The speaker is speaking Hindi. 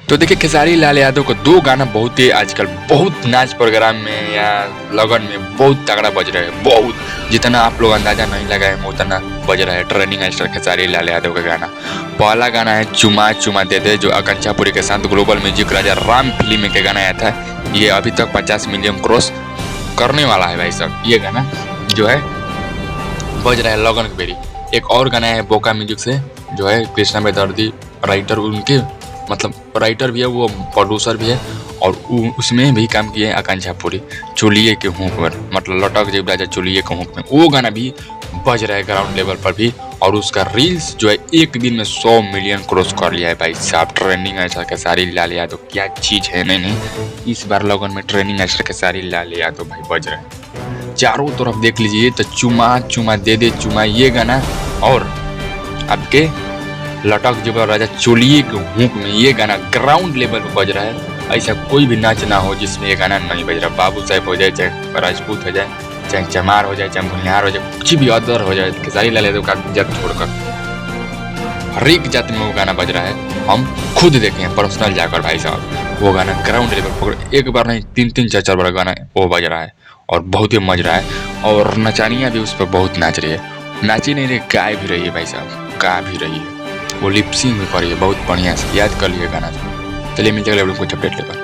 तो देखिए खेसारी लाल यादव का दो गाना बहुत ही आजकल बहुत नाच प्रोग्राम में या लगन में बहुत तगड़ा बज रहा है। बहुत जितना आप लोग अंदाजा नहीं लगाए उतना बज रहा है ट्रेंडिंग स्टार खेसारी लाल यादव का गाना। पहला गाना है चुमा चुमा दे दे, जो आकांक्षापुरी के साथ ग्लोबल म्यूजिक राजा राम फिल्म के गाना आया था। ये अभी तक 50 मिलियन क्रॉस करने वाला है भाई साहब। ये गाना जो है बज रहा है लगन के बेरी। एक और गाना है बोका म्यूजिक से, जो है कृष्णा बेदर्दी राइटर, उनके मतलब राइटर भी है, वो प्रोड्यूसर भी है और उसमें भी काम किए हैं आकांक्षापुरी। चुलिए के हुक पर, मतलब लटक जेब राजा चुलिए के हुक में, वो गाना भी बज रहा है ग्राउंड लेवल पर भी। और उसका रील्स जो है एक दिन में 100 मिलियन क्रॉस कर लिया है भाई साहब। ट्रेंडिंग ऐसा खेसारी लाल यादव क्या चीज़ है। नहीं इस बार लगन में ट्रेंडिंग ऐसा खेसारी लाल यादव भाई बज रहे हैं चारों तरफ। देख लीजिए तो चुमा चुमा दे दे चुमा ये गाना, और आपके लटक जब राजा चोलिए के हुक में ये गाना ग्राउंड लेवल पर बज रहा है। ऐसा कोई भी नाच ना हो जिसमें ये गाना नहीं बज रहा। बाबू साहब हो जाए, चाहे राजपूत हो जाए, चाहे चमार हो जाए, चाहे भुनियार हो जाए, कुछ भी अदर हो जाए, खेसारी लाल यादव का जात छोड़कर हर एक जात में वो गाना बज रहा है। हम खुद देखे हैं पर्सनल जाकर भाई साहब। वो गाना ग्राउंड लेवल पर एक बार नहीं 3-3 4-4 बार गाना वो बज रहा है और बहुत ही मज रहा है। और नचानियाँ भी उस पर बहुत नाच रही है। नाची नहीं रही, गा भी रही है भाई साहब, गा भी रही है। वो लिपसिंग भी करी है बहुत बढ़िया से। याद कर लिए गाना। चलिए मिलते हैं कुछ अपडेट लेकर।